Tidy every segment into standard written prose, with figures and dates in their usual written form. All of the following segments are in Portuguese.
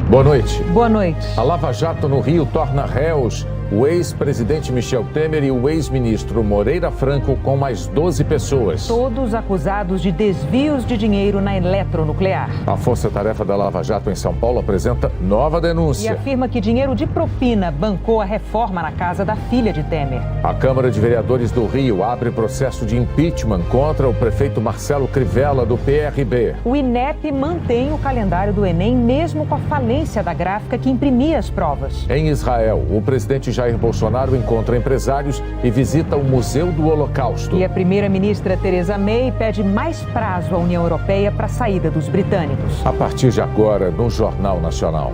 Boa noite. Boa noite. A Lava Jato no Rio torna réus o ex-presidente Michel Temer e o ex-ministro Moreira Franco com mais 12 pessoas. Todos acusados de desvios de dinheiro na eletronuclear. A Força-Tarefa da Lava Jato em São Paulo apresenta nova denúncia. E afirma que dinheiro de propina bancou a reforma na casa da filha de Temer. A Câmara de Vereadores do Rio abre processo de impeachment contra o prefeito Marcelo Crivella, do PRB. O INEP mantém o calendário do Enem, mesmo com a falência da gráfica que imprimia as provas. Em Israel, o presidente Jair Bolsonaro encontra empresários e visita o Museu do Holocausto. E a primeira-ministra Theresa May pede mais prazo à União Europeia para a saída dos britânicos. A partir de agora, no Jornal Nacional.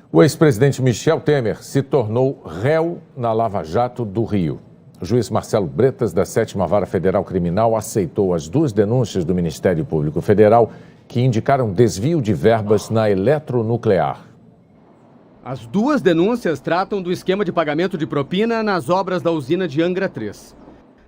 O ex-presidente Michel Temer se tornou réu na Lava Jato do Rio. O juiz Marcelo Bretas, da 7ª Vara Federal Criminal, aceitou as duas denúncias do Ministério Público Federal que indicaram desvio de verbas na eletronuclear. As duas denúncias tratam do esquema de pagamento de propina nas obras da usina de Angra 3.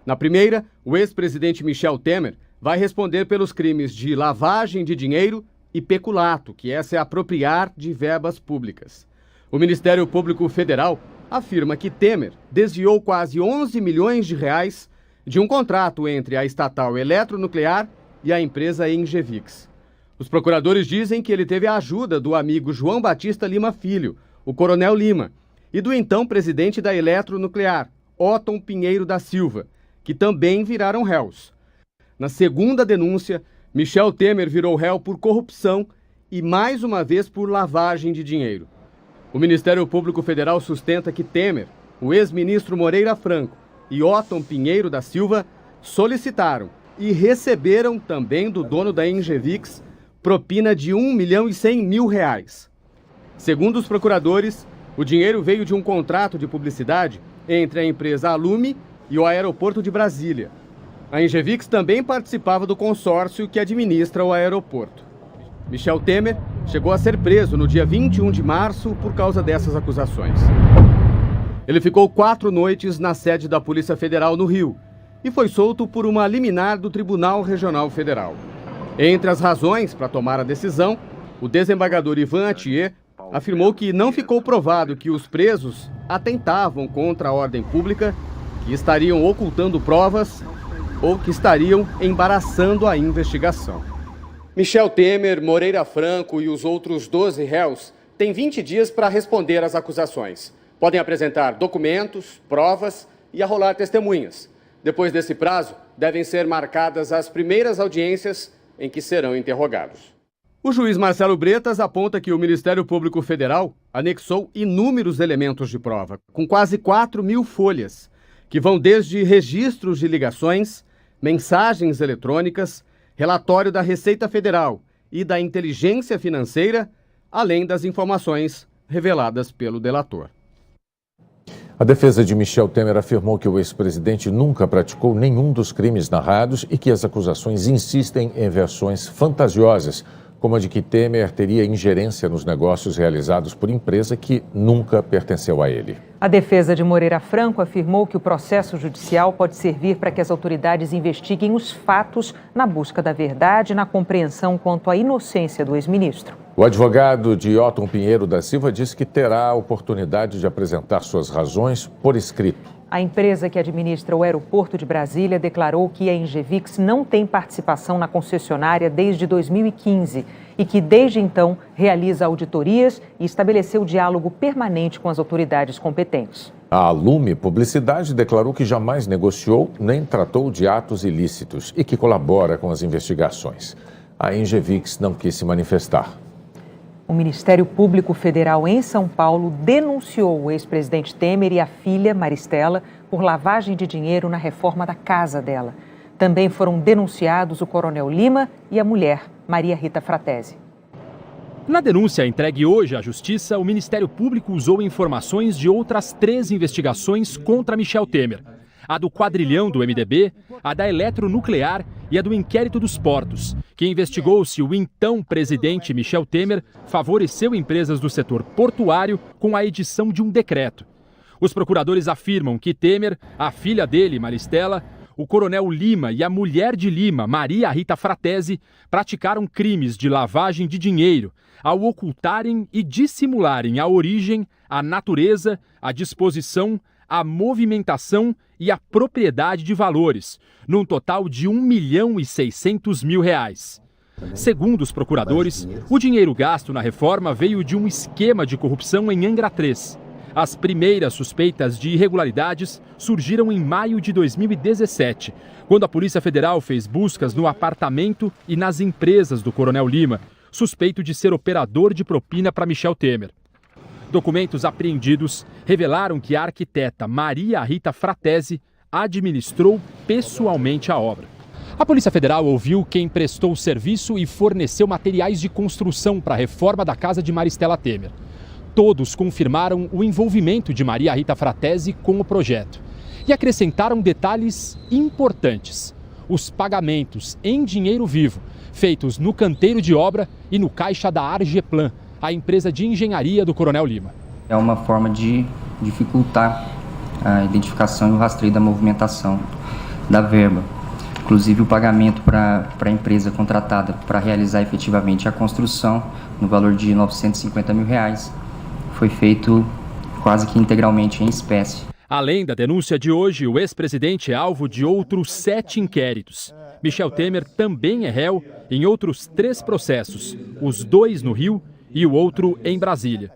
Na primeira, o ex-presidente Michel Temer vai responder pelos crimes de lavagem de dinheiro e peculato, que é se apropriar de verbas públicas. O Ministério Público Federal afirma que Temer desviou quase 11 milhões de reais de um contrato entre a estatal Eletronuclear e a empresa Engevix. Os procuradores dizem que ele teve a ajuda do amigo João Batista Lima Filho, o Coronel Lima, e do então presidente da Eletronuclear, Otton Pinheiro da Silva, que também viraram réus. Na segunda denúncia, Michel Temer virou réu por corrupção e, mais uma vez, por lavagem de dinheiro. O Ministério Público Federal sustenta que Temer, o ex-ministro Moreira Franco e Otton Pinheiro da Silva solicitaram e receberam também do dono da Engevix propina de R$1.100.000. Segundo os procuradores, o dinheiro veio de um contrato de publicidade entre a empresa Alume e o aeroporto de Brasília. A Engevix também participava do consórcio que administra o aeroporto. Michel Temer chegou a ser preso no dia 21 de março por causa dessas acusações. Ele ficou 4 noites na sede da Polícia Federal no Rio e foi solto por uma liminar do Tribunal Regional Federal. Entre as razões para tomar a decisão, o desembargador Ivan Atier afirmou que não ficou provado que os presos atentavam contra a ordem pública, que estariam ocultando provas ou que estariam embaraçando a investigação. Michel Temer, Moreira Franco e os outros 12 réus têm 20 dias para responder às acusações. Podem apresentar documentos, provas e arrolar testemunhas. Depois desse prazo, devem ser marcadas as primeiras audiências em que serão interrogados. O juiz Marcelo Bretas aponta que o Ministério Público Federal anexou inúmeros elementos de prova, com quase 4.000 folhas, que vão desde registros de ligações, mensagens eletrônicas, relatório da Receita Federal e da Inteligência Financeira, além das informações reveladas pelo delator. A defesa de Michel Temer afirmou que o ex-presidente nunca praticou nenhum dos crimes narrados e que as acusações insistem em versões fantasiosas, como a de que Temer teria ingerência nos negócios realizados por empresa que nunca pertenceu a ele. A defesa de Moreira Franco afirmou que o processo judicial pode servir para que as autoridades investiguem os fatos na busca da verdade e na compreensão quanto à inocência do ex-ministro. O advogado de Otton Pinheiro da Silva disse que terá a oportunidade de apresentar suas razões por escrito. A empresa que administra o aeroporto de Brasília declarou que a Engevix não tem participação na concessionária desde 2015 e que, desde então, realiza auditorias e estabeleceu diálogo permanente com as autoridades competentes. A Alume Publicidade declarou que jamais negociou nem tratou de atos ilícitos e que colabora com as investigações. A Engevix não quis se manifestar. O Ministério Público Federal em São Paulo denunciou o ex-presidente Temer e a filha, Maristela, por lavagem de dinheiro na reforma da casa dela. Também foram denunciados o Coronel Lima e a mulher, Maria Rita Fratesi. Na denúncia entregue hoje à Justiça, o Ministério Público usou informações de outras 3 investigações contra Michel Temer. a do quadrilhão do MDB, a da eletronuclear e a do inquérito dos portos, que investigou se o então presidente Michel Temer favoreceu empresas do setor portuário com a edição de um decreto. Os procuradores afirmam que Temer, a filha dele, Maristela, o coronel Lima e a mulher de Lima, Maria Rita Fratesi, praticaram crimes de lavagem de dinheiro ao ocultarem e dissimularem a origem, a natureza, a disposição, a movimentação e a propriedade de valores, num total de R$ 1.600.000. Segundo os procuradores, o dinheiro gasto na reforma veio de um esquema de corrupção em Angra 3. As primeiras suspeitas de irregularidades surgiram em maio de 2017, quando a Polícia Federal fez buscas no apartamento e nas empresas do coronel Lima, suspeito de ser operador de propina para Michel Temer. Documentos apreendidos revelaram que a arquiteta Maria Rita Fratesi administrou pessoalmente a obra. A Polícia Federal ouviu quem prestou serviço e forneceu materiais de construção para a reforma da casa de Maristela Temer. Todos confirmaram o envolvimento de Maria Rita Fratesi com o projeto e acrescentaram detalhes importantes: os pagamentos em dinheiro vivo, feitos no canteiro de obra e no caixa da Argeplan, a empresa de engenharia do coronel Lima. É uma forma de dificultar a identificação e o rastreio da movimentação da verba. Inclusive o pagamento para a empresa contratada para realizar efetivamente a construção, no valor de R$ 950 mil, foi feito quase que integralmente em espécie. Além da denúncia de hoje, o ex-presidente é alvo de outros 7 inquéritos. Michel Temer também é réu em outros 3 processos, os 2 no Rio e o outro em Brasília.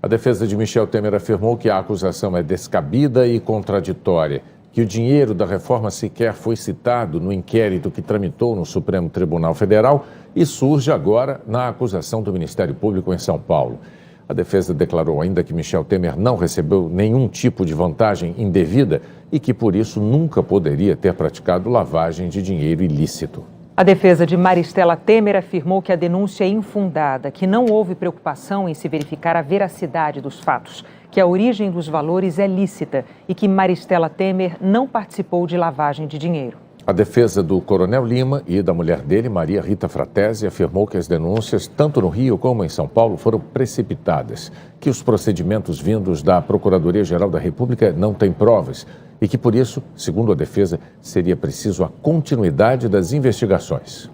A defesa de Michel Temer afirmou que a acusação é descabida e contraditória, que o dinheiro da reforma sequer foi citado no inquérito que tramitou no Supremo Tribunal Federal e surge agora na acusação do Ministério Público em São Paulo. A defesa declarou ainda que Michel Temer não recebeu nenhum tipo de vantagem indevida e que, por isso, nunca poderia ter praticado lavagem de dinheiro ilícito. A defesa de Maristela Temer afirmou que a denúncia é infundada, que não houve preocupação em se verificar a veracidade dos fatos, que a origem dos valores é lícita e que Maristela Temer não participou de lavagem de dinheiro. A defesa do coronel Lima e da mulher dele, Maria Rita Fratesi, afirmou que as denúncias, tanto no Rio como em São Paulo, foram precipitadas, que os procedimentos vindos da Procuradoria-Geral da República não têm provas e que, por isso, segundo a defesa, seria preciso a continuidade das investigações.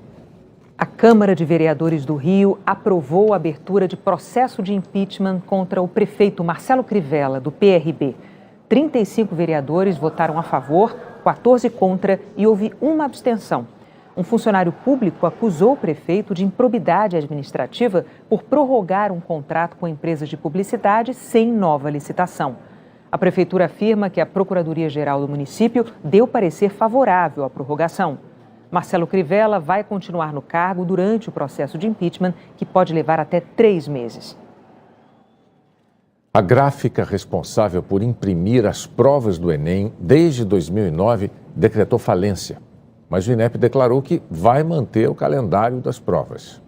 A Câmara de Vereadores do Rio aprovou a abertura de processo de impeachment contra o prefeito Marcelo Crivella, do PRB. 35 vereadores votaram a favor, 14 contra e houve uma abstenção. Um funcionário público acusou o prefeito de improbidade administrativa por prorrogar um contrato com empresas de publicidade sem nova licitação. A prefeitura afirma que a Procuradoria-Geral do município deu parecer favorável à prorrogação. Marcelo Crivella vai continuar no cargo durante o processo de impeachment, que pode levar até 3 meses. A gráfica responsável por imprimir as provas do Enem desde 2009 decretou falência, mas o INEP declarou que vai manter o calendário das provas.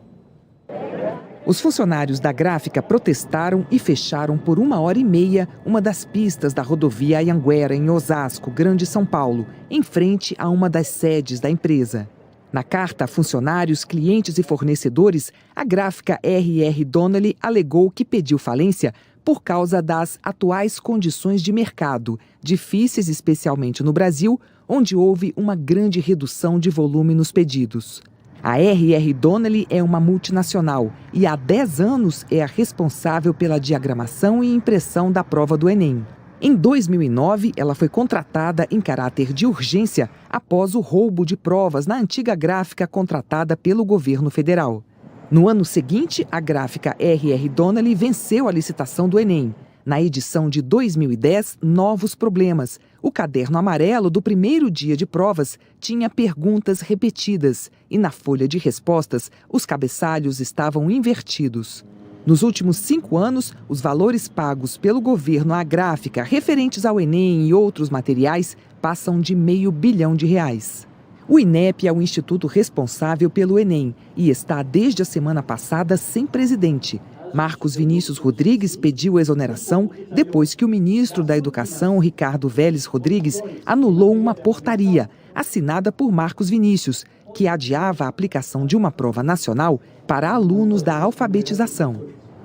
Os funcionários da gráfica protestaram e fecharam por 1h30 uma das pistas da rodovia Anhanguera, em Osasco, Grande São Paulo, em frente a uma das sedes da empresa. Na carta a funcionários, clientes e fornecedores, a gráfica R.R. Donnelly alegou que pediu falência por causa das atuais condições de mercado, difíceis especialmente no Brasil, onde houve uma grande redução de volume nos pedidos. A R.R. Donnelly é uma multinacional e há 10 anos é a responsável pela diagramação e impressão da prova do Enem. Em 2009, ela foi contratada em caráter de urgência após o roubo de provas na antiga gráfica contratada pelo governo federal. No ano seguinte, a gráfica R.R. Donnelly venceu a licitação do Enem. Na edição de 2010, novos problemas. O caderno amarelo do primeiro dia de provas tinha perguntas repetidas e na folha de respostas, os cabeçalhos estavam invertidos. Nos últimos 5 anos, os valores pagos pelo governo à gráfica referentes ao Enem e outros materiais passam de R$500 bilhão. O INEP é o instituto responsável pelo Enem e está desde a semana passada sem presidente. Marcos Vinícius Rodrigues pediu exoneração depois que o ministro da Educação, Ricardo Vélez Rodrigues, anulou uma portaria assinada por Marcos Vinícius, que adiava a aplicação de uma prova nacional para alunos da alfabetização.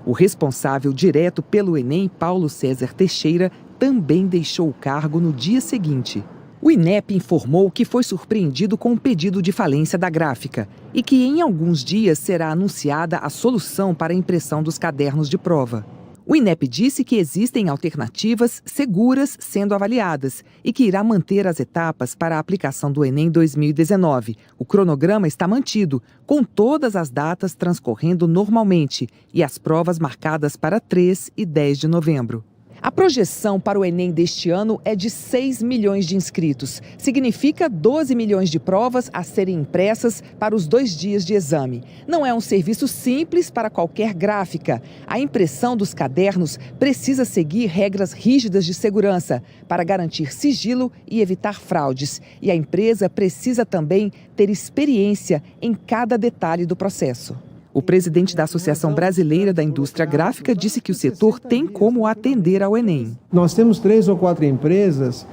O responsável direto pelo Enem, Paulo César Teixeira, também deixou o cargo no dia seguinte. O INEP informou que foi surpreendido com o pedido de falência da gráfica e que em alguns dias será anunciada a solução para a impressão dos cadernos de prova. O INEP disse que existem alternativas seguras sendo avaliadas e que irá manter as etapas para a aplicação do Enem 2019. O cronograma está mantido, com todas as datas transcorrendo normalmente e as provas marcadas para 3 e 10 de novembro. A projeção para o Enem deste ano é de 6 milhões de inscritos. Significa 12 milhões de provas a serem impressas para os 2 dias de exame. Não é um serviço simples para qualquer gráfica. A impressão dos cadernos precisa seguir regras rígidas de segurança para garantir sigilo e evitar fraudes. E a empresa precisa também ter experiência em cada detalhe do processo. O presidente da Associação Brasileira da Indústria Gráfica disse que o setor tem como atender ao Enem. Nós temos 3 ou 4 empresas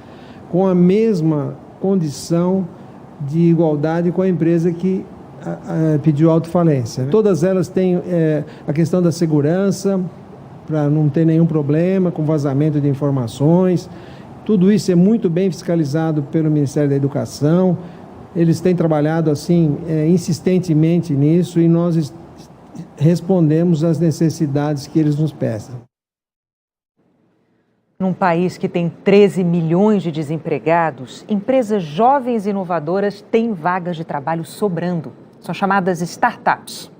com a mesma condição de igualdade com a empresa que pediu autofalência. Todas elas têm a questão da segurança, para não ter nenhum problema com vazamento de informações. Tudo isso é muito bem fiscalizado pelo Ministério da Educação. Eles têm trabalhado assim insistentemente nisso e nós respondemos às necessidades que eles nos peçam. Num país que tem 13 milhões de desempregados, empresas jovens e inovadoras têm vagas de trabalho sobrando. São chamadas startups.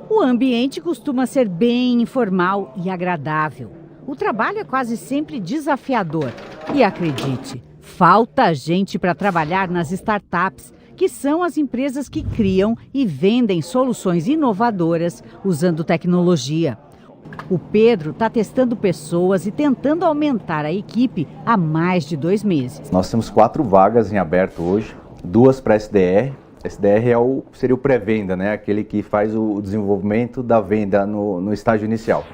O ambiente costuma ser bem informal e agradável. O trabalho é quase sempre desafiador. E acredite, falta gente para trabalhar nas startups, que são as empresas que criam e vendem soluções inovadoras usando tecnologia. O Pedro está testando pessoas e tentando aumentar a equipe há mais de 2 meses. Nós temos 4 vagas em aberto hoje, 2 para SDR. SDR seria o pré-venda, né? Aquele que faz o desenvolvimento da venda no estágio inicial.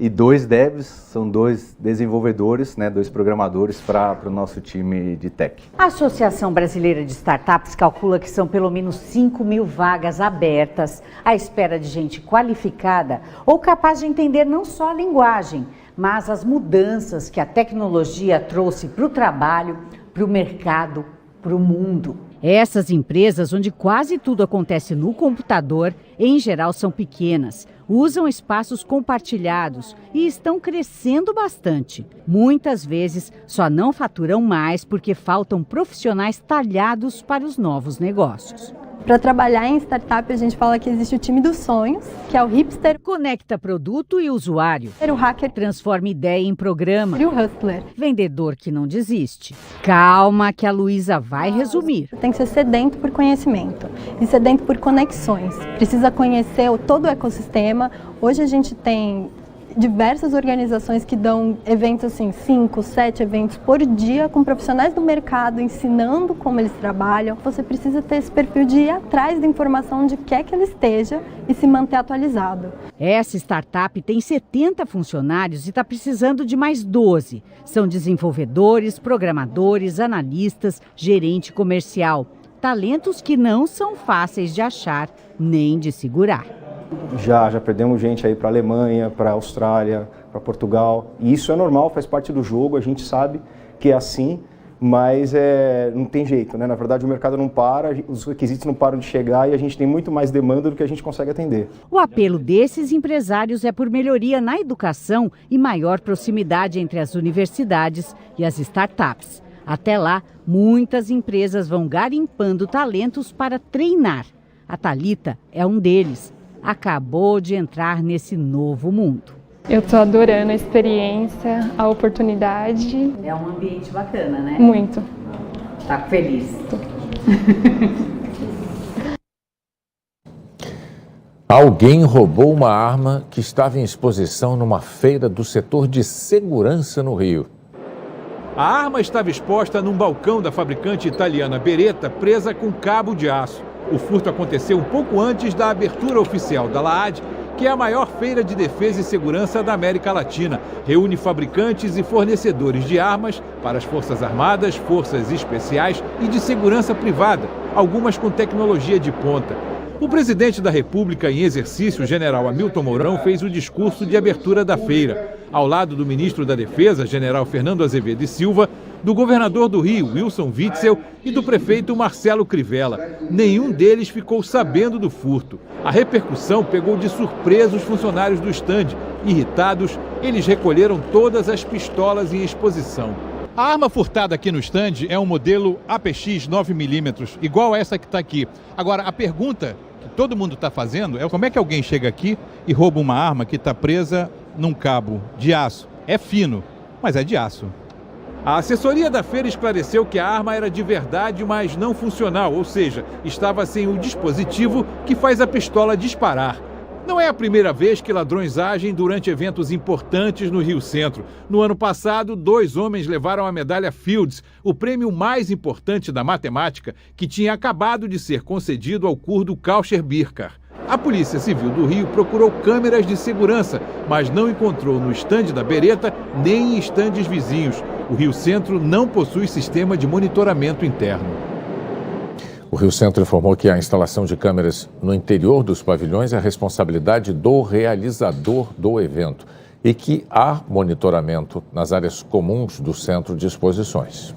E 2 devs, são 2 desenvolvedores, né, 2 programadores para o nosso time de tech. A Associação Brasileira de Startups calcula que são pelo menos 5 mil vagas abertas à espera de gente qualificada ou capaz de entender não só a linguagem, mas as mudanças que a tecnologia trouxe para o trabalho, para o mercado, para o mundo. Essas empresas, onde quase tudo acontece no computador, em geral são pequenas, usam espaços compartilhados e estão crescendo bastante. Muitas vezes só não faturam mais porque faltam profissionais talhados para os novos negócios. Para trabalhar em startup, a gente fala que existe o time dos sonhos, que é o hipster. Conecta produto e usuário. O hacker. Transforma ideia em programa. E o hustler. Vendedor que não desiste. Calma que a Luísa vai resumir. Tem que ser sedento por conhecimento e sedento por conexões. Precisa conhecer todo o ecossistema. Hoje a gente tem diversas organizações que dão eventos assim, 5, 7 eventos por dia com profissionais do mercado ensinando como eles trabalham. Você precisa ter esse perfil de ir atrás da informação onde quer que ele esteja e se manter atualizado. Essa startup tem 70 funcionários e está precisando de mais 12. São desenvolvedores, programadores, analistas, gerente comercial. Talentos que não são fáceis de achar nem de segurar. Já perdemos gente aí para a Alemanha, para a Austrália, para Portugal. E isso é normal, faz parte do jogo, a gente sabe que é assim, mas não tem jeito, né? Na verdade, o mercado não para, os requisitos não param de chegar e a gente tem muito mais demanda do que a gente consegue atender. O apelo desses empresários é por melhoria na educação e maior proximidade entre as universidades e as startups. Até lá, muitas empresas vão garimpando talentos para treinar. A Thalita é um deles. Acabou de entrar nesse novo mundo. Eu estou adorando a experiência, a oportunidade. É um ambiente bacana, né? Muito. Tá feliz? Alguém roubou uma arma que estava em exposição numa feira do setor de segurança no Rio. A arma estava exposta num balcão da fabricante italiana Beretta, presa com cabo de aço. O furto aconteceu um pouco antes da abertura oficial da Laad que é a maior feira de defesa e segurança da América Latina. Reúne fabricantes e fornecedores de armas para as Forças Armadas, Forças Especiais e de segurança privada, algumas com tecnologia de ponta. O presidente da República em exercício, o general Hamilton Mourão, fez o discurso de abertura da feira, ao lado do ministro da Defesa, general Fernando Azevedo e Silva, do governador do Rio, Wilson Witzel, e do prefeito Marcelo Crivella. Nenhum deles ficou sabendo do furto. A repercussão pegou de surpresa os funcionários do estande. Irritados, eles recolheram todas as pistolas em exposição. A arma furtada aqui no estande é um modelo APX 9mm, igual a essa que está aqui. Agora, a pergunta que todo mundo está fazendo é como é que alguém chega aqui e rouba uma arma que está presa num cabo de aço. É fino, mas é de aço. A assessoria da feira esclareceu que a arma era de verdade, mas não funcional, ou seja, estava sem o dispositivo que faz a pistola disparar. Não é a primeira vez que ladrões agem durante eventos importantes no Rio Centro. No ano passado, 2 homens levaram a medalha Fields, o prêmio mais importante da matemática, que tinha acabado de ser concedido ao curdo Kauscher Birkar. A Polícia Civil do Rio procurou câmeras de segurança, mas não encontrou no estande da Beretta nem em estandes vizinhos. O Rio Centro não possui sistema de monitoramento interno. O Rio Centro informou que a instalação de câmeras no interior dos pavilhões é a responsabilidade do realizador do evento e que há monitoramento nas áreas comuns do centro de exposições.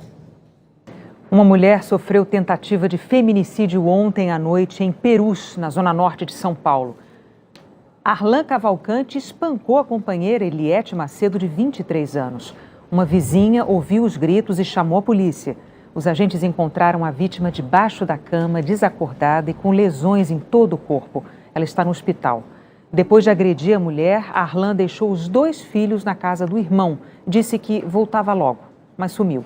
Uma mulher sofreu tentativa de feminicídio ontem à noite em Perus, na zona norte de São Paulo. Arlan Cavalcante espancou a companheira Eliette Macedo, de 23 anos. Uma vizinha ouviu os gritos e chamou a polícia. Os agentes encontraram a vítima debaixo da cama, desacordada e com lesões em todo o corpo. Ela está no hospital. Depois de agredir a mulher, Arlan deixou os 2 filhos na casa do irmão. Disse que voltava logo, mas sumiu.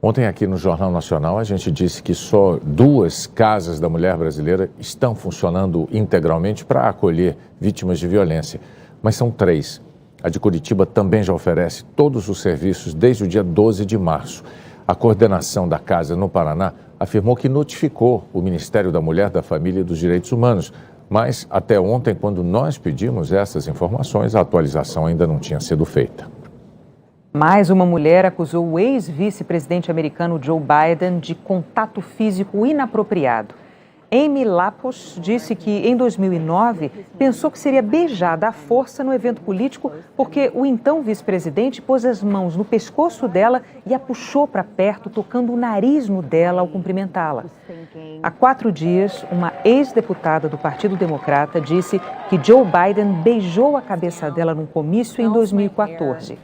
Ontem aqui no Jornal Nacional a gente disse que só 2 casas da mulher brasileira estão funcionando integralmente para acolher vítimas de violência, mas são 3. A de Curitiba também já oferece todos os serviços desde o dia 12 de março. A coordenação da casa no Paraná afirmou que notificou o Ministério da Mulher, da Família e dos Direitos Humanos, mas até ontem, quando nós pedimos essas informações, a atualização ainda não tinha sido feita. Mais uma mulher acusou o ex-vice-presidente americano Joe Biden de contato físico inapropriado. Amy Lapos disse que, em 2009, pensou que seria beijada à força no evento político porque o então vice-presidente pôs as mãos no pescoço dela e a puxou para perto, tocando o nariz no dela ao cumprimentá-la. Há 4 dias, uma ex-deputada do Partido Democrata disse que Joe Biden beijou a cabeça dela num comício em 2014.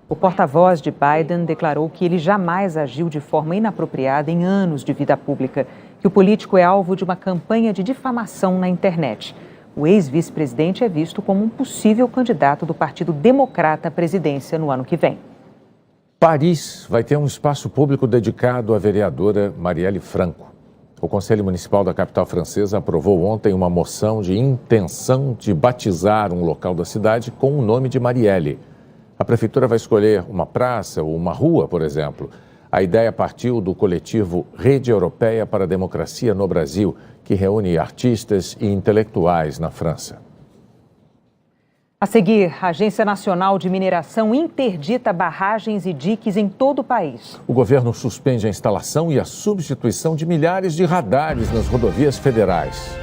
O porta-voz de Biden declarou que ele jamais agiu de forma inapropriada em anos de vida pública, que o político é alvo de uma campanha de difamação na internet. O ex-vice-presidente é visto como um possível candidato do Partido Democrata à presidência no ano que vem. Paris vai ter um espaço público dedicado à vereadora Marielle Franco. O Conselho Municipal da capital francesa aprovou ontem uma moção de intenção de batizar um local da cidade com o nome de Marielle. A prefeitura vai escolher uma praça ou uma rua, por exemplo. A ideia partiu do coletivo Rede Europeia para a Democracia no Brasil, que reúne artistas e intelectuais na França. A seguir, a Agência Nacional de Mineração interdita barragens e diques em todo o país. O governo suspende a instalação e a substituição de milhares de radares nas rodovias federais.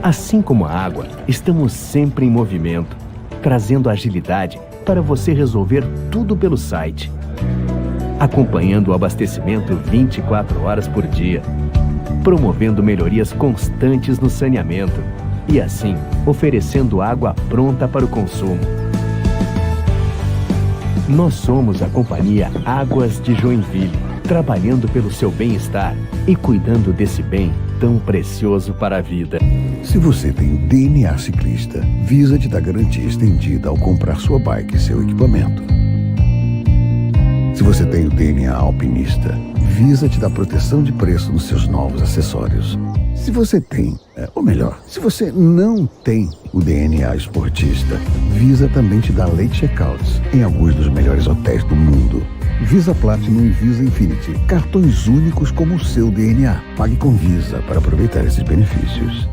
Assim como a água, estamos sempre em movimento, trazendo agilidade para você resolver tudo pelo site. Acompanhando o abastecimento 24 horas por dia, promovendo melhorias constantes no saneamento e, assim, oferecendo água pronta para o consumo. Nós somos a companhia Águas de Joinville, trabalhando pelo seu bem-estar e cuidando desse bem tão precioso para a vida. Se você tem o DNA ciclista, Visa te dá garantia estendida ao comprar sua bike e seu equipamento. Se você tem o DNA alpinista, Visa te dá proteção de preço nos seus novos acessórios. Se você tem, ou melhor, se você não tem o DNA esportista, Visa também te dá late checkouts em alguns dos melhores hotéis do mundo. Visa Platinum e Visa Infinity. Cartões únicos como o seu DNA. Pague com Visa para aproveitar esses benefícios.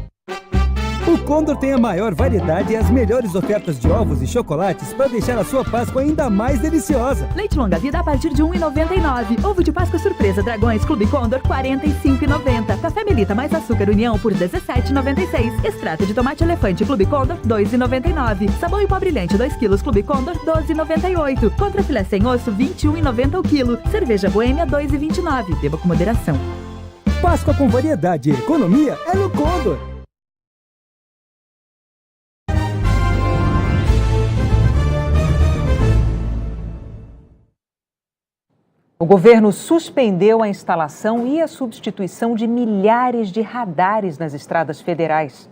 O Condor tem a maior variedade e as melhores ofertas de ovos e chocolates para deixar a sua Páscoa ainda mais deliciosa. Leite longa-vida a partir de R$ 1,99. Ovo de Páscoa surpresa Dragões Clube Condor, R$ 45,90. Café Melita mais açúcar União por R$ 17,96. Extrato de tomate elefante Clube Condor, R$ 2,99. Sabão em pó brilhante 2 kg Clube Condor, R$ 12,98. Contra filé sem osso, R$ 21,90 o quilo. Cerveja Boêmia, R$ 2,29. Beba com moderação. Páscoa com variedade e economia é no Condor. O governo suspendeu a instalação e a substituição de milhares de radares nas estradas federais.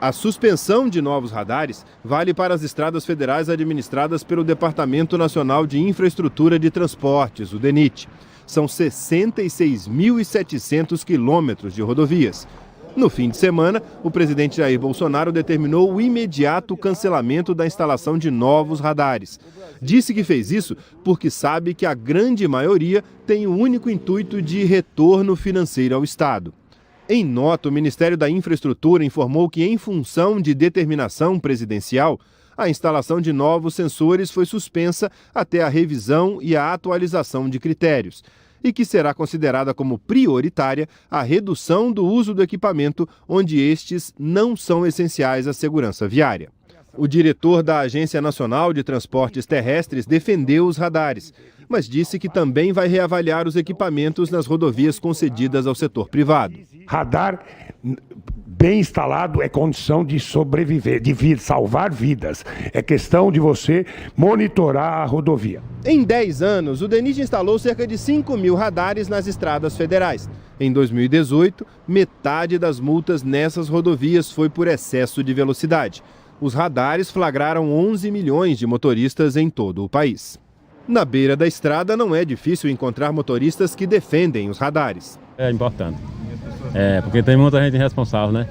A suspensão de novos radares vale para as estradas federais administradas pelo Departamento Nacional de Infraestrutura de Transportes, o DENIT. São 66.700 quilômetros de rodovias. No fim de semana, o presidente Jair Bolsonaro determinou o imediato cancelamento da instalação de novos radares. Disse que fez isso porque sabe que a grande maioria tem o único intuito de retorno financeiro ao Estado. Em nota, o Ministério da Infraestrutura informou que, em função de determinação presidencial, a instalação de novos sensores foi suspensa até a revisão e a atualização de critérios, e que será considerada como prioritária a redução do uso do equipamento onde estes não são essenciais à segurança viária. O diretor da Agência Nacional de Transportes Terrestres defendeu os radares, mas disse que também vai reavaliar os equipamentos nas rodovias concedidas ao setor privado. Radar bem instalado é condição de sobreviver, de salvar vidas. É questão de você monitorar a rodovia. Em 10 anos, o DENIT instalou cerca de 5.000 radares nas estradas federais. Em 2018, metade das multas nessas rodovias foi por excesso de velocidade. Os radares flagraram 11 milhões de motoristas em todo o país. Na beira da estrada não é difícil encontrar motoristas que defendem os radares. É importante. Porque tem muita gente irresponsável, né?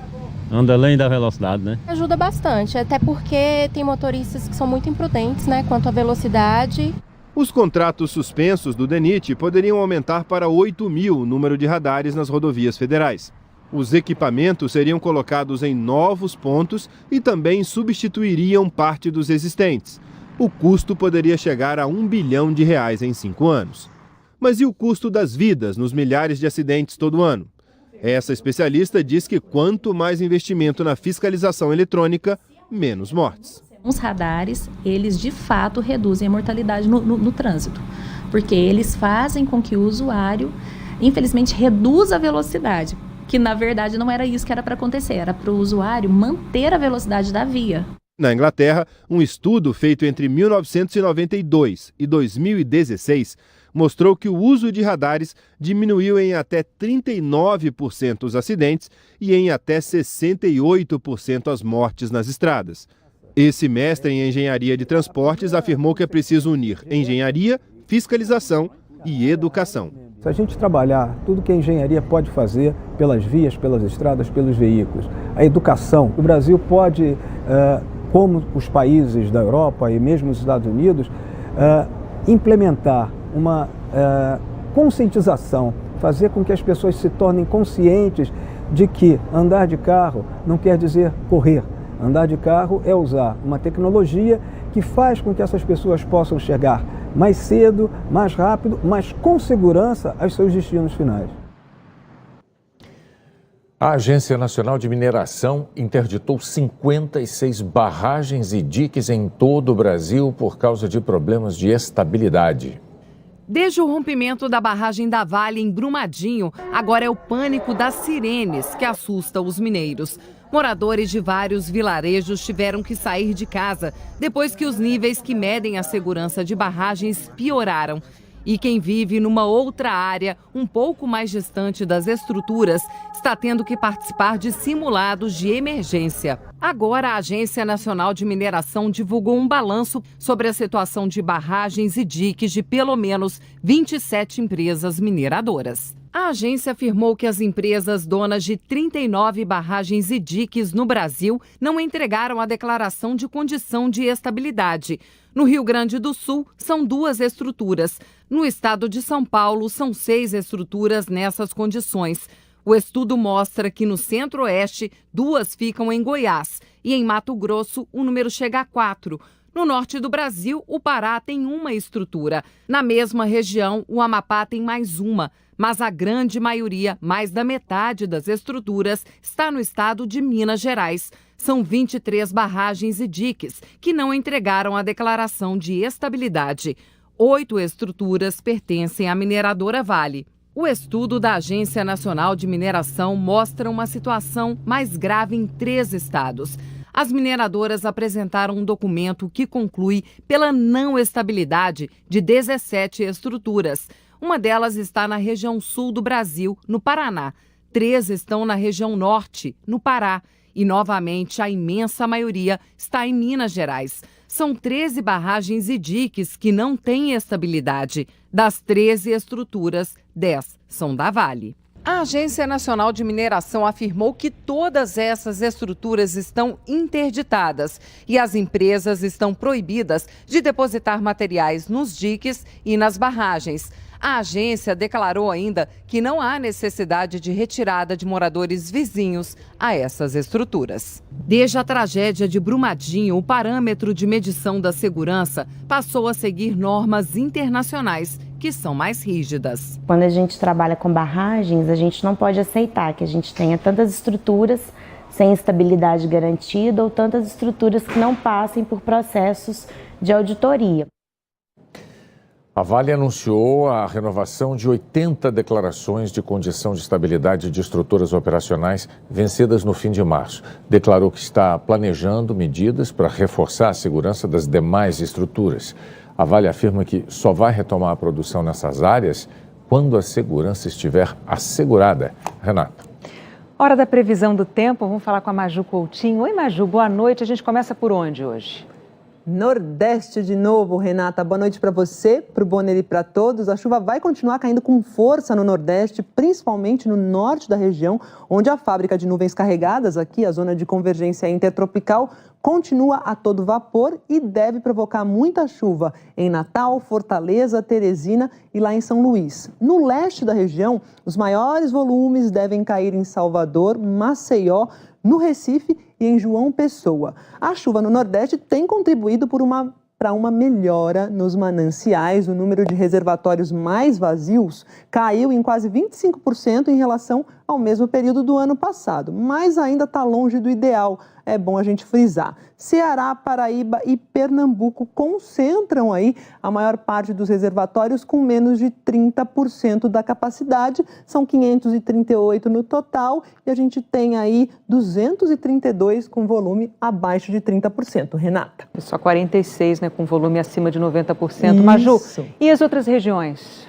Anda além da velocidade, né? Ajuda bastante, até porque tem motoristas que são muito imprudentes, né, quanto à velocidade. Os contratos suspensos do DENIT poderiam aumentar para 8.000 o número de radares nas rodovias federais. Os equipamentos seriam colocados em novos pontos e também substituiriam parte dos existentes. O custo poderia chegar a R$ 1 bilhão em 5 anos. Mas e o custo das vidas nos milhares de acidentes todo ano? Essa especialista diz que quanto mais investimento na fiscalização eletrônica, menos mortes. Os radares, eles de fato reduzem a mortalidade no trânsito, porque eles fazem com que o usuário, infelizmente, reduza a velocidade, que na verdade não era isso que era para acontecer, era para o usuário manter a velocidade da via. Na Inglaterra, um estudo feito entre 1992 e 2016 mostrou que o uso de radares diminuiu em até 39% os acidentes e em até 68% as mortes nas estradas. Esse mestre em engenharia de transportes afirmou que é preciso unir engenharia, fiscalização e educação. Se a gente trabalhar tudo que a engenharia pode fazer pelas vias, pelas estradas, pelos veículos, a educação, o Brasil pode, como os países da Europa e mesmo os Estados Unidos, implementar uma conscientização, fazer com que as pessoas se tornem conscientes de que andar de carro não quer dizer correr. Andar de carro é usar uma tecnologia que faz com que essas pessoas possam chegar mais cedo, mais rápido, mas com segurança aos seus destinos finais. A Agência Nacional de Mineração interditou 56 barragens e diques em todo o Brasil por causa de problemas de estabilidade. Desde o rompimento da barragem da Vale em Brumadinho, agora é o pânico das sirenes que assusta os mineiros. Moradores de vários vilarejos tiveram que sair de casa depois que os níveis que medem a segurança de barragens pioraram. E quem vive numa outra área, um pouco mais distante das estruturas, está tendo que participar de simulados de emergência. Agora, a Agência Nacional de Mineração divulgou um balanço sobre a situação de barragens e diques de pelo menos 27 empresas mineradoras. A agência afirmou que as empresas donas de 39 barragens e diques no Brasil não entregaram a declaração de condição de estabilidade. No Rio Grande do Sul, são 2 estruturas. No estado de São Paulo, são 6 estruturas nessas condições. O estudo mostra que no Centro-Oeste, 2 ficam em Goiás e em Mato Grosso o número chega a 4. No norte do Brasil, o Pará tem 1 estrutura. Na mesma região, o Amapá tem mais 1, mas a grande maioria, mais da metade das estruturas, está no estado de Minas Gerais. São 23 barragens e diques que não entregaram a declaração de estabilidade. 8 estruturas pertencem à mineradora Vale. O estudo da Agência Nacional de Mineração mostra uma situação mais grave em 3 estados. As mineradoras apresentaram um documento que conclui pela não estabilidade de 17 estruturas. Uma delas está na região sul do Brasil, no Paraná. 3 estão na região norte, no Pará. E, novamente, a imensa maioria está em Minas Gerais. São 13 barragens e diques que não têm estabilidade. Das 13 estruturas, 10 são da Vale. A Agência Nacional de Mineração afirmou que todas essas estruturas estão interditadas e as empresas estão proibidas de depositar materiais nos diques e nas barragens. A agência declarou ainda que não há necessidade de retirada de moradores vizinhos a essas estruturas. Desde a tragédia de Brumadinho, o parâmetro de medição da segurança passou a seguir normas internacionais que são mais rígidas. Quando a gente trabalha com barragens, a gente não pode aceitar que a gente tenha tantas estruturas sem estabilidade garantida ou tantas estruturas que não passem por processos de auditoria. A Vale anunciou a renovação de 80 declarações de condição de estabilidade de estruturas operacionais vencidas no fim de março. Declarou que está planejando medidas para reforçar a segurança das demais estruturas. A Vale afirma que só vai retomar a produção nessas áreas quando a segurança estiver assegurada. Renata. Hora da previsão do tempo, vamos falar com a Maju Coutinho. Oi, Maju, boa noite. A gente começa por onde hoje? Nordeste de novo, Renata. Boa noite para você, para o Bonner e para todos. A chuva vai continuar caindo com força no Nordeste, principalmente no norte da região, onde a fábrica de nuvens carregadas, aqui a zona de convergência intertropical, continua a todo vapor e deve provocar muita chuva em Natal, Fortaleza, Teresina e lá em São Luís. No leste da região, os maiores volumes devem cair em Salvador, Maceió, no Recife e em João Pessoa. A chuva no Nordeste tem contribuído para uma melhora nos mananciais. O número de reservatórios mais vazios caiu em quase 25% em relação ao mesmo período do ano passado, mas ainda está longe do ideal. É bom a gente frisar. Ceará, Paraíba e Pernambuco concentram aí a maior parte dos reservatórios com menos de 30% da capacidade. São 538 no total e a gente tem aí 232 com volume abaixo de 30%. Renata. Só 46, né, com volume acima de 90%. Maju, e as outras regiões?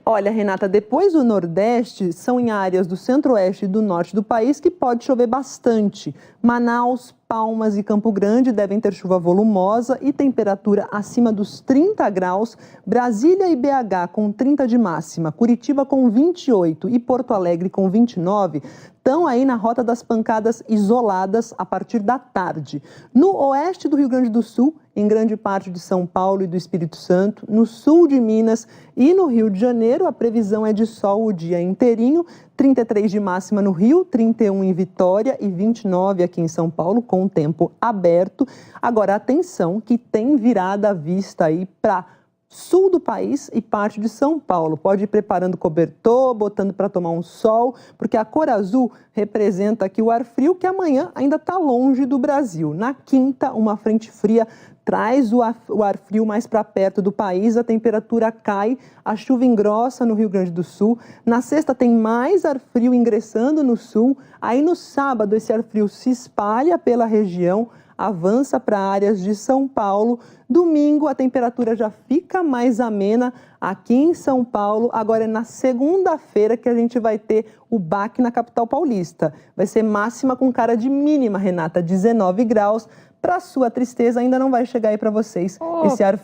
Olha, Renata, depois do Nordeste, são em áreas do Centro-Oeste e do Norte do país que pode chover bastante. Manaus, Palmas e Campo Grande devem ter chuva volumosa e temperatura acima dos 30 graus. Brasília e BH com 30 de máxima, Curitiba com 28 e Porto Alegre com 29 estão aí na rota das pancadas isoladas a partir da tarde. No oeste do Rio Grande do Sul, em grande parte de São Paulo e do Espírito Santo, no sul de Minas e no Rio de Janeiro, a previsão é de sol o dia inteirinho, 33 de máxima no Rio, 31 em Vitória e 29 aqui em São Paulo, com o tempo aberto. Agora, atenção que tem virada a vista aí para sul do país e parte de São Paulo. Pode ir preparando cobertor, botando para tomar um sol, porque a cor azul representa aqui o ar frio que amanhã ainda está longe do Brasil. Na quinta, uma frente fria traz o ar frio mais para perto do país, a temperatura cai, a chuva engrossa no Rio Grande do Sul. Na sexta tem mais ar frio ingressando no sul, aí no sábado esse ar frio se espalha pela região, avança para áreas de São Paulo. Domingo a temperatura já fica mais amena aqui em São Paulo. Agora é na segunda-feira que a gente vai ter o baque na capital paulista. Vai ser máxima com cara de mínima, Renata, 19 graus. Para sua tristeza, ainda não vai chegar aí para vocês esse ar...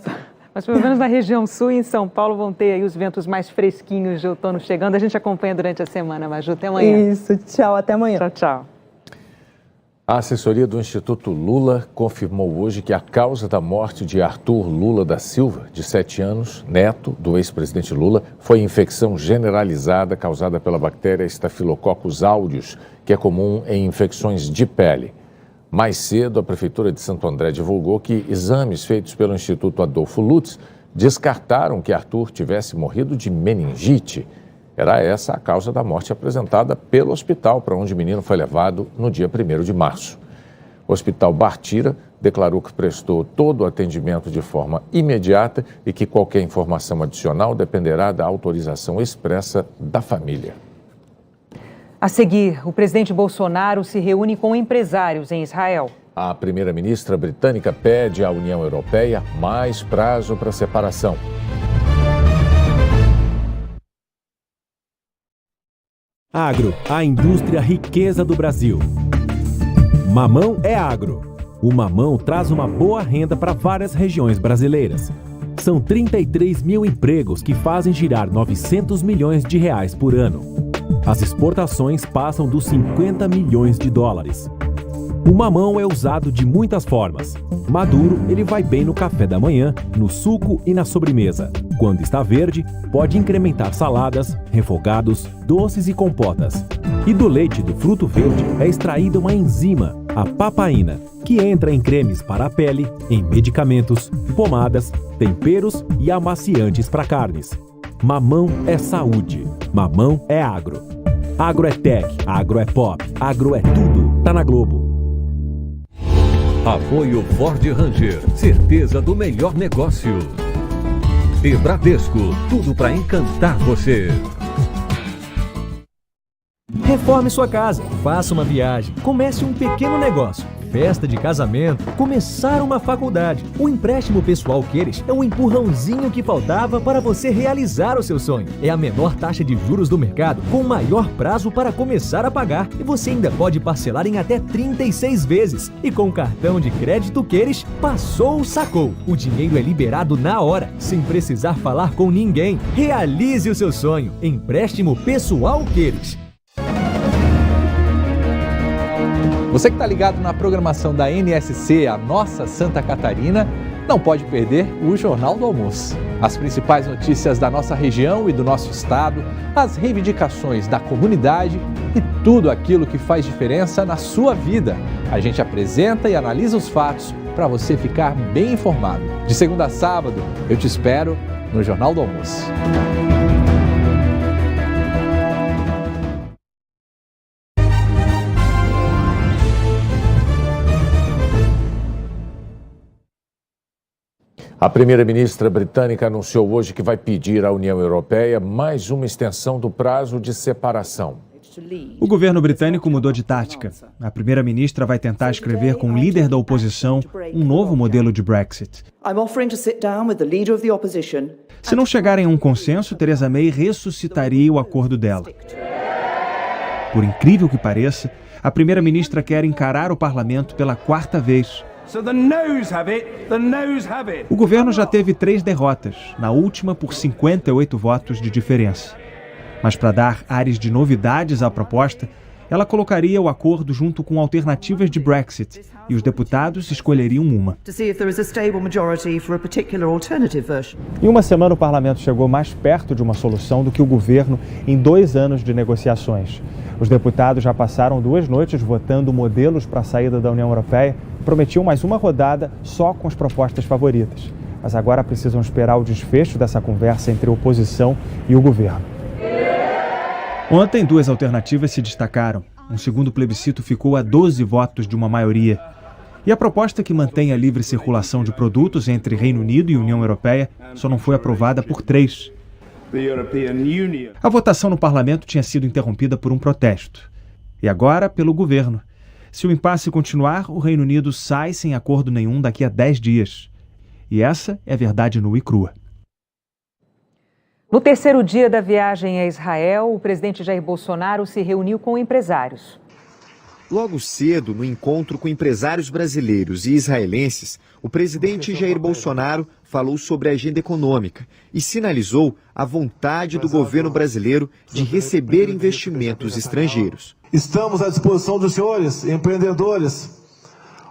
Mas pelo menos na região sul e em São Paulo vão ter aí os ventos mais fresquinhos de outono chegando. A gente acompanha durante a semana, Maju. Até amanhã. Isso, tchau, até amanhã. Tchau, tchau. A assessoria do Instituto Lula confirmou hoje que a causa da morte de Arthur Lula da Silva, de 7 anos, neto do ex-presidente Lula, foi infecção generalizada causada pela bactéria Staphylococcus aureus, que é comum em infecções de pele. Mais cedo, a Prefeitura de Santo André divulgou que exames feitos pelo Instituto Adolfo Lutz descartaram que Arthur tivesse morrido de meningite. Era essa a causa da morte apresentada pelo hospital para onde o menino foi levado no dia 1º de março. O Hospital Bartira declarou que prestou todo o atendimento de forma imediata e que qualquer informação adicional dependerá da autorização expressa da família. A seguir, o presidente Bolsonaro se reúne com empresários em Israel. A primeira-ministra britânica pede à União Europeia mais prazo para separação. Agro, a indústria riqueza do Brasil. Mamão é agro. O mamão traz uma boa renda para várias regiões brasileiras. São 33 mil empregos que fazem girar 900 milhões de reais por ano. As exportações passam dos 50 milhões de dólares. O mamão é usado de muitas formas. Maduro, ele vai bem no café da manhã, no suco e na sobremesa. Quando está verde, pode incrementar saladas, refogados, doces e compotas. E do leite do fruto verde é extraída uma enzima, a papaina, que entra em cremes para a pele, em medicamentos, pomadas, temperos e amaciantes para carnes. Mamão é saúde. Mamão é agro. Agro é tech, agro é pop, agro é tudo. Tá na Globo. Apoio Ford Ranger, certeza do melhor negócio. E Bradesco, tudo para encantar você. Reforme sua casa, faça uma viagem, comece um pequeno negócio, festa de casamento, começar uma faculdade. O empréstimo pessoal Queires é um empurrãozinho que faltava para você realizar o seu sonho. É a menor taxa de juros do mercado, com maior prazo para começar a pagar. E você ainda pode parcelar em até 36 vezes. E com o cartão de crédito Queires, passou, sacou. O dinheiro é liberado na hora, sem precisar falar com ninguém. Realize o seu sonho. Empréstimo pessoal Queires. Você que está ligado na programação da NSC, a nossa Santa Catarina, não pode perder o Jornal do Almoço. As principais notícias da nossa região e do nosso estado, as reivindicações da comunidade e tudo aquilo que faz diferença na sua vida. A gente apresenta e analisa os fatos para você ficar bem informado. De segunda a sábado, eu te espero no Jornal do Almoço. A primeira-ministra britânica anunciou hoje que vai pedir à União Europeia mais uma extensão do prazo de separação. O governo britânico mudou de tática. A primeira-ministra vai tentar escrever com o líder da oposição um novo modelo de Brexit. Se não chegarem a um consenso, Theresa May ressuscitaria o acordo dela. Por incrível que pareça, a primeira-ministra quer encarar o parlamento pela 4ª vez. O governo já teve 3 derrotas, na última por 58 votos de diferença. Mas para dar ares de novidades à proposta, ela colocaria o acordo junto com alternativas de Brexit e os deputados escolheriam uma. Em uma semana, o parlamento chegou mais perto de uma solução do que o governo em 2 anos de negociações. Os deputados já passaram 2 noites votando modelos para a saída da União Europeia e prometiam mais uma rodada só com as propostas favoritas. Mas agora precisam esperar o desfecho dessa conversa entre a oposição e o governo. Ontem, 2 alternativas se destacaram. Um segundo plebiscito ficou a 12 votos de uma maioria. E a proposta que mantém a livre circulação de produtos entre Reino Unido e União Europeia só não foi aprovada por 3. A votação no parlamento tinha sido interrompida por um protesto. E agora, pelo governo. Se o impasse continuar, o Reino Unido sai sem acordo nenhum daqui a 10 dias. E essa é a verdade nua e crua. No terceiro dia da viagem a Israel, o presidente Jair Bolsonaro se reuniu com empresários. Logo cedo, no encontro com empresários brasileiros e israelenses, o presidente Jair Bolsonaro falou sobre a agenda econômica e sinalizou a vontade do governo brasileiro de receber investimentos estrangeiros. Estamos à disposição dos senhores empreendedores,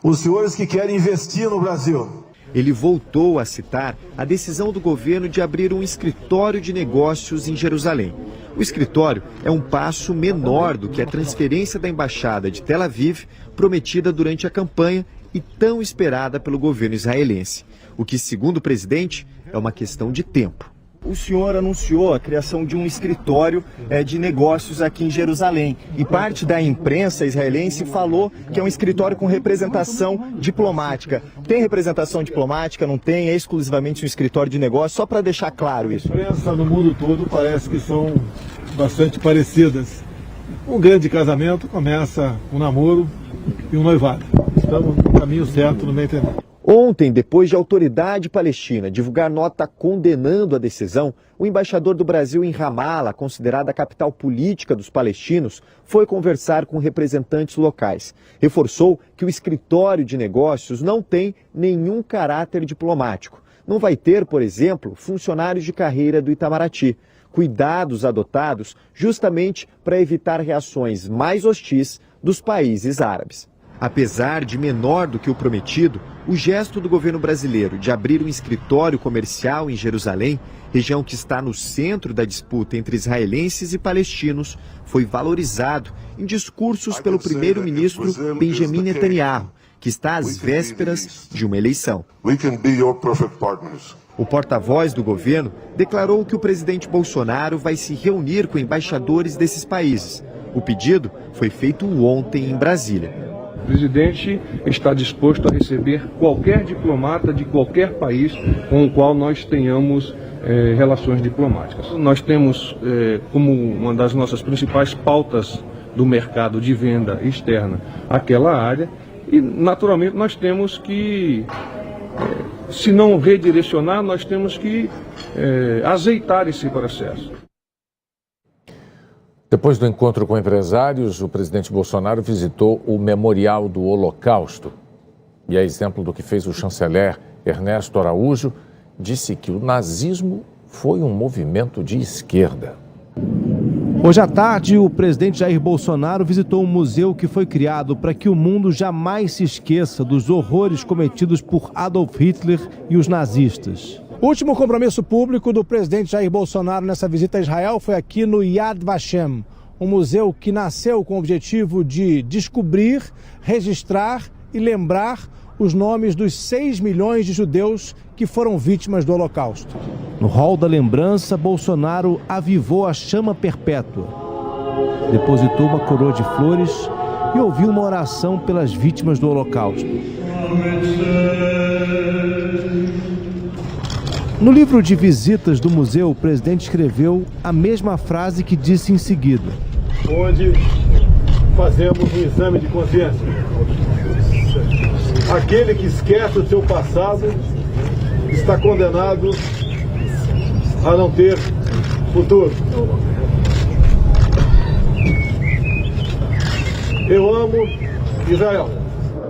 os senhores que querem investir no Brasil. Ele voltou a citar a decisão do governo de abrir um escritório de negócios em Jerusalém. O escritório é um passo menor do que a transferência da embaixada de Tel Aviv, prometida durante a campanha e tão esperada pelo governo israelense. O que, segundo o presidente, é uma questão de tempo. O senhor anunciou a criação de um escritório de negócios aqui em Jerusalém. E parte da imprensa israelense falou que é um escritório com representação diplomática. Tem representação diplomática? Não tem? É exclusivamente um escritório de negócios? Só para deixar claro isso. A imprensa no mundo todo parece que são bastante parecidas. Um grande casamento começa com um namoro e um noivado. Estamos no caminho certo, no meio entendimento. Ontem, depois de a autoridade palestina divulgar nota condenando a decisão, o embaixador do Brasil em Ramala, considerada a capital política dos palestinos, foi conversar com representantes locais. Reforçou que o escritório de negócios não tem nenhum caráter diplomático. Não vai ter, por exemplo, funcionários de carreira do Itamaraty. Cuidados adotados justamente para evitar reações mais hostis dos países árabes. Apesar de menor do que o prometido, o gesto do governo brasileiro de abrir um escritório comercial em Jerusalém, região que está no centro da disputa entre israelenses e palestinos, foi valorizado em discursos pelo primeiro-ministro Benjamin Netanyahu, que está às vésperas de uma eleição. O porta-voz do governo declarou que o presidente Bolsonaro vai se reunir com embaixadores desses países. O pedido foi feito ontem em Brasília. O presidente está disposto a receber qualquer diplomata de qualquer país com o qual nós tenhamos relações diplomáticas. Nós temos como uma das nossas principais pautas do mercado de venda externa aquela área e, naturalmente, nós temos que, se não redirecionar, nós temos que azeitar esse processo. Depois do encontro com empresários, o presidente Bolsonaro visitou o Memorial do Holocausto. E a exemplo do que fez o chanceler Ernesto Araújo, disse que o nazismo foi um movimento de esquerda. Hoje à tarde, o presidente Jair Bolsonaro visitou um museu que foi criado para que o mundo jamais se esqueça dos horrores cometidos por Adolf Hitler e os nazistas. O último compromisso público do presidente Jair Bolsonaro nessa visita a Israel foi aqui no Yad Vashem, um museu que nasceu com o objetivo de descobrir, registrar e lembrar os nomes dos 6 milhões de judeus que foram vítimas do Holocausto. No hall da lembrança, Bolsonaro avivou a chama perpétua, depositou uma coroa de flores e ouviu uma oração pelas vítimas do Holocausto. No livro de visitas do museu, o presidente escreveu a mesma frase que disse em seguida. Onde fazemos um exame de consciência. Aquele que esquece o seu passado está condenado a não ter futuro. Eu amo Israel.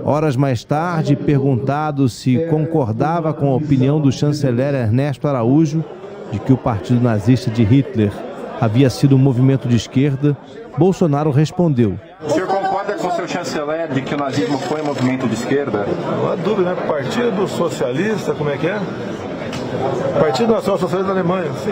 Horas mais tarde, perguntado se concordava com a opinião do chanceler Ernesto Araújo de que o partido nazista de Hitler havia sido um movimento de esquerda, Bolsonaro respondeu. O senhor concorda com o seu chanceler de que o nazismo foi um movimento de esquerda? Não há dúvida, né? Partido Socialista, como é que é? Partido Nacional Socialista da Alemanha, sim.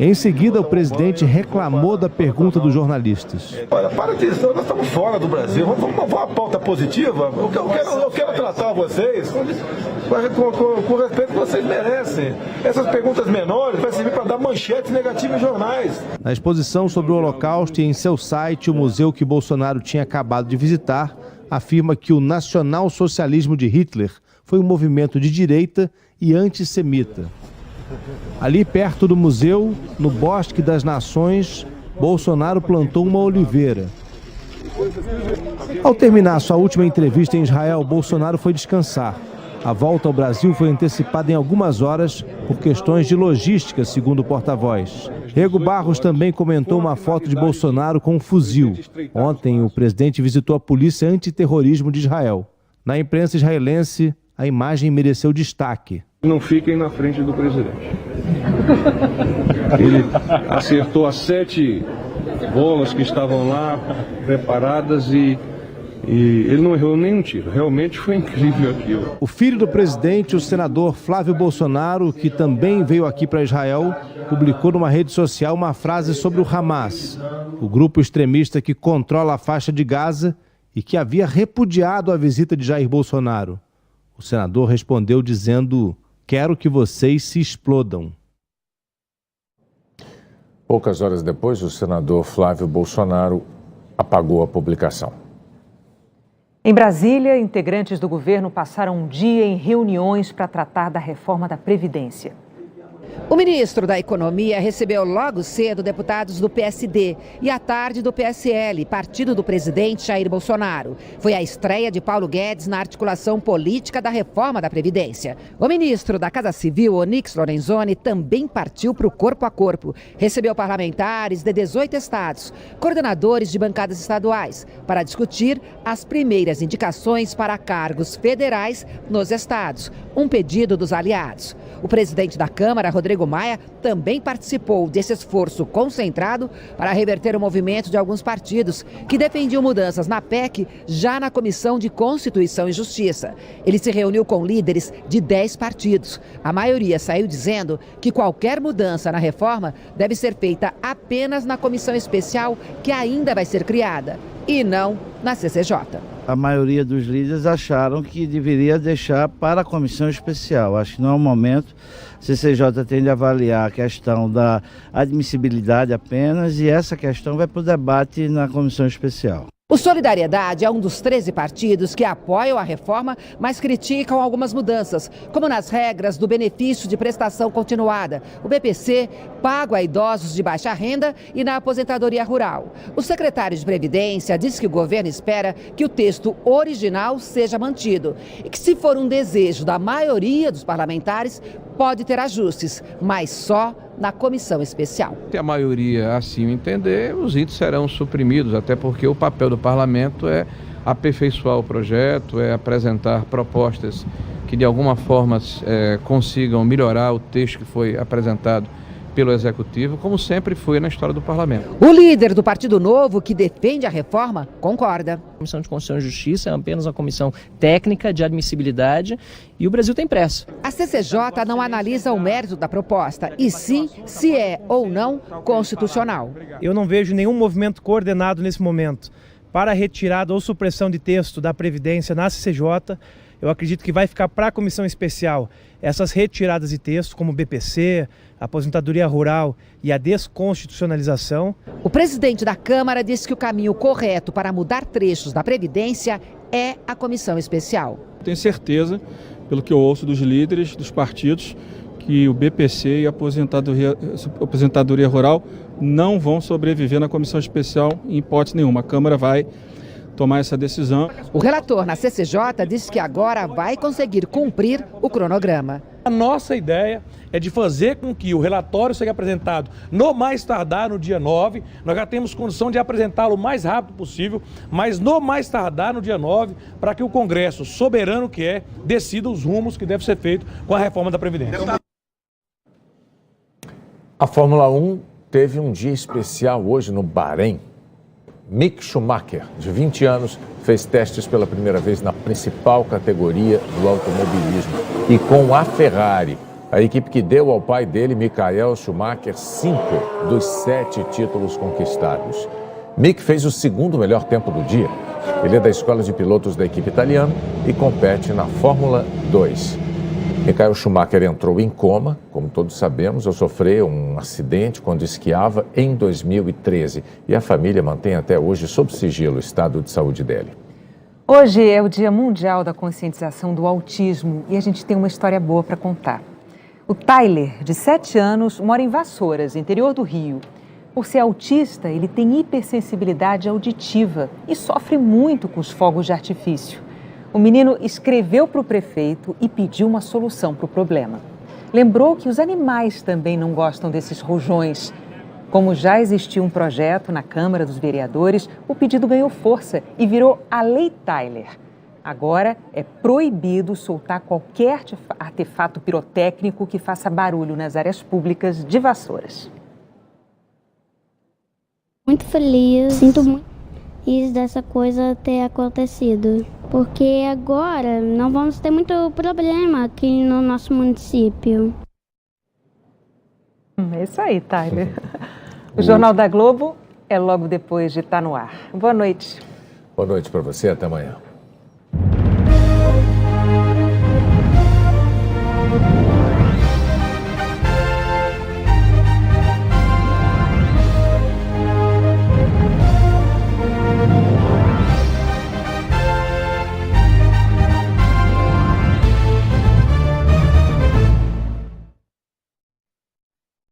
Em seguida, o presidente reclamou da pergunta dos jornalistas. Olha, para que isso, nós estamos fora do Brasil. Vamos uma pauta positiva. Eu quero tratar vocês com o respeito que vocês merecem. Essas perguntas menores vai servir para dar manchetes negativas em jornais. Na exposição sobre o Holocausto e em seu site, o museu que Bolsonaro tinha acabado de visitar afirma que o nacional-socialismo de Hitler foi um movimento de direita e antissemita. Ali perto do museu, no Bosque das Nações, Bolsonaro plantou uma oliveira. Ao terminar sua última entrevista em Israel, Bolsonaro foi descansar. A volta ao Brasil foi antecipada em algumas horas por questões de logística, segundo o porta-voz. Rego Barros também comentou uma foto de Bolsonaro com um fuzil. Ontem, o presidente visitou a Polícia Antiterrorismo de Israel. Na imprensa israelense, a imagem mereceu destaque. Não fiquem na frente do presidente. Ele acertou as 7 bolas que estavam lá preparadas e ele não errou nenhum tiro. Realmente foi incrível aquilo. O filho do presidente, o senador Flávio Bolsonaro, que também veio aqui para Israel, publicou numa rede social uma frase sobre o Hamas, o grupo extremista que controla a faixa de Gaza e que havia repudiado a visita de Jair Bolsonaro. O senador respondeu dizendo: "Quero que vocês se explodam." Poucas horas depois, o senador Flávio Bolsonaro apagou a publicação. Em Brasília, integrantes do governo passaram um dia em reuniões para tratar da reforma da Previdência. O ministro da Economia recebeu logo cedo deputados do PSD e à tarde do PSL, partido do presidente Jair Bolsonaro. Foi a estreia de Paulo Guedes na articulação política da reforma da Previdência. O ministro da Casa Civil, Onyx Lorenzoni, também partiu para o corpo a corpo. Recebeu parlamentares de 18 estados, coordenadores de bancadas estaduais, para discutir as primeiras indicações para cargos federais nos estados, um pedido dos aliados. O presidente da Câmara, Rodrigo Maia, também participou desse esforço concentrado para reverter o movimento de alguns partidos que defendiam mudanças na PEC já na Comissão de Constituição e Justiça. Ele se reuniu com líderes de 10 partidos. A maioria saiu dizendo que qualquer mudança na reforma deve ser feita apenas na comissão especial que ainda vai ser criada e não na CCJ. A maioria dos líderes acharam que deveria deixar para a comissão especial. Acho que não é o momento. A CCJ tem de avaliar a questão da admissibilidade apenas e essa questão vai para o debate na comissão especial. O Solidariedade é um dos 13 partidos que apoiam a reforma, mas criticam algumas mudanças, como nas regras do benefício de prestação continuada, o BPC, pago a idosos de baixa renda e na aposentadoria rural. O secretário de Previdência disse que o governo espera que o texto original seja mantido e que, se for um desejo da maioria dos parlamentares, pode ter ajustes, mas só na comissão especial. Se a maioria assim o entender, os itens serão suprimidos, até porque o papel do parlamento é aperfeiçoar o projeto, é apresentar propostas que de alguma forma consigam melhorar o texto que foi apresentado pelo Executivo, como sempre foi na história do Parlamento. O líder do Partido Novo, que defende a reforma, concorda. A Comissão de Constituição e Justiça é apenas uma comissão técnica de admissibilidade e o Brasil tem pressa. A CCJ não analisa o mérito da proposta, e sim se é ou não constitucional. Eu não vejo nenhum movimento coordenado nesse momento para a retirada ou supressão de texto da Previdência na CCJ. Eu acredito que vai ficar para a comissão especial essas retiradas de texto, como o BPC, a aposentadoria rural e a desconstitucionalização. O presidente da Câmara disse que o caminho correto para mudar trechos da Previdência é a comissão especial. Tenho certeza, pelo que eu ouço dos líderes dos partidos, que o BPC e a aposentadoria rural não vão sobreviver na comissão especial em hipótese nenhuma. A Câmara vai tomar essa decisão. O relator na CCJ disse que agora vai conseguir cumprir o cronograma. A nossa ideia é de fazer com que o relatório seja apresentado no mais tardar no dia 9. Nós já temos condição de apresentá-lo o mais rápido possível, mas no mais tardar no dia 9, para que o Congresso, soberano que é, decida os rumos que deve ser feito com a reforma da Previdência. A Fórmula 1 teve um dia especial hoje no Bahrein. Mick Schumacher, de 20 anos, fez testes pela primeira vez na principal categoria do automobilismo e com a Ferrari, a equipe que deu ao pai dele, Michael Schumacher, 5 dos 7 títulos conquistados. Mick fez o segundo melhor tempo do dia. Ele é da escola de pilotos da equipe italiana e compete na Fórmula 2. Michael Schumacher entrou em coma, como todos sabemos, ao sofrer um acidente quando esquiava em 2013. E a família mantém até hoje sob sigilo o estado de saúde dele. Hoje é o Dia Mundial da Conscientização do Autismo e a gente tem uma história boa para contar. O Tyler, de 7 anos, mora em Vassouras, interior do Rio. Por ser autista, ele tem hipersensibilidade auditiva e sofre muito com os fogos de artifício. O menino escreveu para o prefeito e pediu uma solução para o problema. Lembrou que os animais também não gostam desses rojões. Como já existia um projeto na Câmara dos Vereadores, o pedido ganhou força e virou a Lei Tyler. Agora é proibido soltar qualquer artefato pirotécnico que faça barulho nas áreas públicas de Vassouras. Muito feliz, sinto muito dessa coisa ter acontecido, porque agora não vamos ter muito problema aqui no nosso município. É isso aí, Tyler. O Jornal da Globo é logo depois de estar no ar. Boa noite. Boa noite para você, até amanhã.